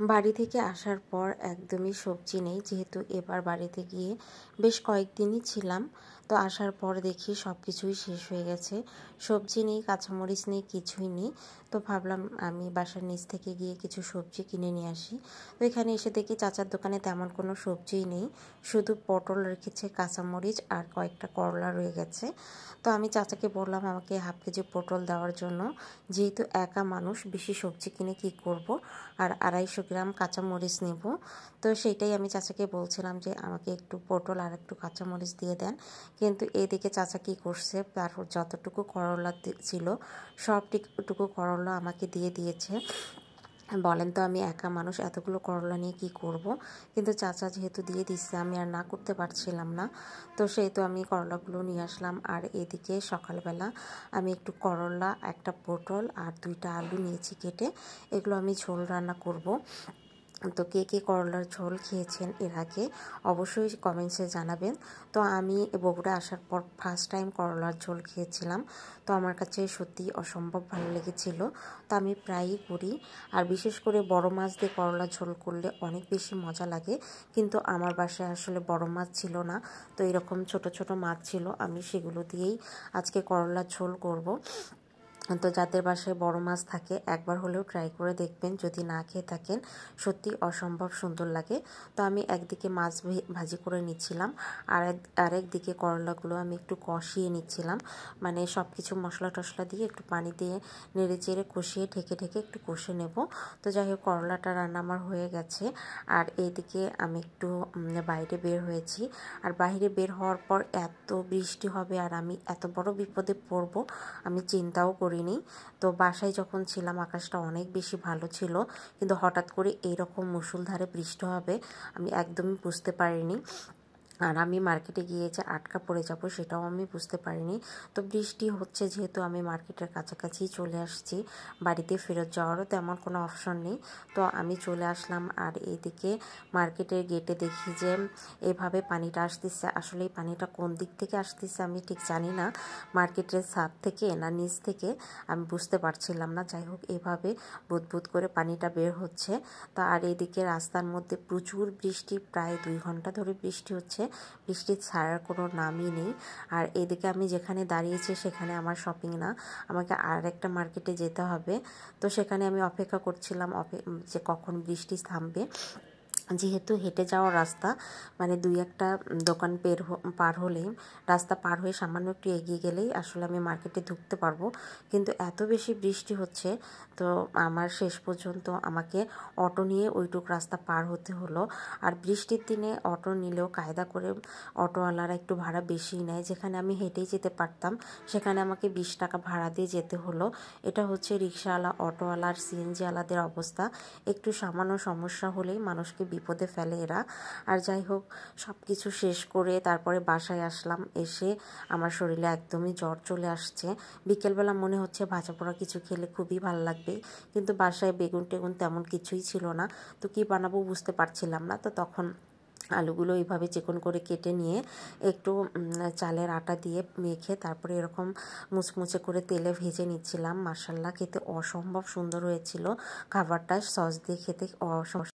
বাড়ি থেকে আসার পর একদমই সবজি নেই, যেহেতু এবার বাড়িতে গিয়ে বেশ কয়েকদিনই ছিলাম। তো আসার পর দেখি সব কিছুই শেষ হয়ে গেছে, সবজি নেই, কাঁচামরিচ নেই, কিছুই নেই। তো ভাবলাম আমি বাসার নিচ থেকে গিয়ে কিছু সবজি কিনে নিয়ে আসি। তো এখানে এসে দেখি চাচার দোকানে তেমন কোনো সবজিই নেই, শুধু পটল রেখেছে, কাঁচামরিচ আর কয়েকটা করলা রয়ে গেছে। তো আমি চাচাকে বললাম আমাকে হাফ কেজি পটল দেওয়ার জন্য, যেহেতু একা মানুষ বেশি সবজি কিনে কি করব, আর 250 গ্রাম কাঁচামরিচ নেব। তো সেইটাই আমি চাচাকে বলছিলাম যে আমাকে একটু পটল আর একটু কাঁচামরিচ দিয়ে দেন। কিন্তু এদিকে চাচা কী করছে, তারপর যতটুকু করলা ছিল সবটুকু করলা আমাকে দিয়ে দিয়েছে। বলেন তো, আমি একা মানুষ, এতগুলো করলা নিয়ে কি করব? কিন্তু চাচা যেহেতু দিয়ে দিচ্ছে আমি আর না করতে পারছিলাম না। তো সেই তো আমি করলাগুলো নিয়ে আসলাম। আর এদিকে সকালবেলা আমি একটু করলা, একটা পটল আর 2টা আলু নিয়েছি কেটে, এগুলো আমি ঝোল রান্না করব। তো কে কে করলার ঝোল খেয়েছেন এর আগে অবশ্যই কমেন্টসে জানাবেন। তো আমি বগুড়া আসার পর ফার্স্ট টাইম করলার ঝোল খেয়েছিলাম। তো আমার কাছে সত্যি অসম্ভব ভালো লেগেছিল। তো আমি প্রায়ই করি, আর বিশেষ করে বড় মাছ দিয়ে করলার ঝোল করলে অনেক বেশি মজা লাগে। কিন্তু আমার বাসায় আসলে বড় মাছ ছিল না, তো এরকম ছোট ছোট মাছ ছিল, আমি সেগুলো দিয়েই আজকে করলার ঝোল করব। তো যাদের বাসায় বড় মাছ থাকে একবার হলেও ট্রাই করে দেখবেন, যদি না খেয়ে থাকেন সত্যি অসম্ভব সুন্দর লাগে। তো আমি একদিকে মাছ ভাজি করে নিচ্ছিলাম, আর আরেকদিকে করলাগুলো আমি একটু কষিয়ে নিচ্ছিলাম, মানে সব কিছু মশলা টশলা দিয়ে একটু পানি দিয়ে নেড়ে চেড়ে কষিয়ে ঢেকে ঢেকে একটু কষে নেব। তো যাই হোক, করলাটা রান্না আমার হয়ে গেছে। আর এইদিকে আমি একটু বাইরে বের হয়েছি, আর বাইরে বের হওয়ার পর এত বৃষ্টি হবে আর আমি এত বড় বিপদে পড়ব আমি চিন্তাও করিনি। তো বাসায় যখন ছিলাম আকাশটা অনেক বেশি ভালো ছিল, কিন্তু হঠাৎ করে এইরকম মুষলধারে বৃষ্টি হবে আমি একদমই বুঝতে পারিনি। আর আমি মার্কেটে গিয়ে যে আটকা পড়ে যাব সেটাও আমি বুঝতে পারিনি। তো বৃষ্টি হচ্ছে যেহেতু আমি মার্কেটের কাছাকাছি চলে আসছি, বাড়িতে ফেরত যাওয়ারও তেমন কোনো অপশন নেই। তো আমি চলে আসলাম, আর এইদিকে মার্কেটের গেটে দেখি যে এভাবে পানিটা আসতেছে। আসলে এই পানিটা কোন দিক থেকে আসতেছে আমি ঠিক জানি না, মার্কেটের ছাদ থেকে না নিচ থেকে আমি বুঝতে পারছিলাম না। যাই হোক, এভাবে বুদবুদ করে পানিটা বের হচ্ছে। তো আর এইদিকে রাস্তার মধ্যে প্রচুর বৃষ্টি, প্রায় 2 ঘন্টা ধরে বৃষ্টি হচ্ছে, বৃষ্টির ছাড়ার কোনো নামই নেই। আর এদিকে আমি যেখানে দাঁড়িয়েছি সেখানে আমার শপিং না, আমাকে আর একটা মার্কেটে যেতে হবে। তো সেখানে আমি অপেক্ষা করছিলাম যে কখন বৃষ্টি থামবে। যেহেতু হেঁটে যাওয়ার রাস্তা, মানে 2-1টা দোকান পার হলেই, রাস্তা পার হয়ে সামান্য একটু এগিয়ে গেলেই আসলে আমি মার্কেটে ঢুকতে পারবো। কিন্তু এত বেশি বৃষ্টি হচ্ছে, তো আমার শেষ পর্যন্ত আমাকে অটো নিয়ে ওইটুক রাস্তা পার হতে হলো। আর বৃষ্টির দিনে অটো নিলেও কায়দা করে অটোওয়ালারা একটু ভাড়া বেশিই নেয়, যেখানে আমি হেঁটেই যেতে পারতাম সেখানে আমাকে 20 টাকা ভাড়া দিয়ে যেতে হলো। এটা হচ্ছে রিক্সাওয়ালা, অটোওয়ালা আর সিএনজিওয়ালাদের অবস্থা, একটু সামান্য সমস্যা হলেই মানুষকে বিপদে ফেলে এরা। আর যাই হোক, সব কিছু শেষ করে তারপরে বাসায় আসলাম। এসে আমার শরীরে একদমই জ্বর চলে আসছে। বিকেলবেলা মনে হচ্ছে ভাজা পোড়া কিছু খেলে খুবই ভালো লাগবে, কিন্তু বাসায় বেগুন টেগুন তেমন কিছুই ছিল না। তো কী বানাবো বুঝতে পারছিলাম না। তো তখন আলুগুলো এইভাবে চিকন করে কেটে নিয়ে একটু চালের আটা দিয়ে মেখে তারপরে এরকম মুচমুচে করে তেলে ভেজে নিচ্ছিলাম। মাশাআল্লাহ, খেতে অসম্ভব সুন্দর হয়েছিল খাবারটা, সস দিয়ে খেতে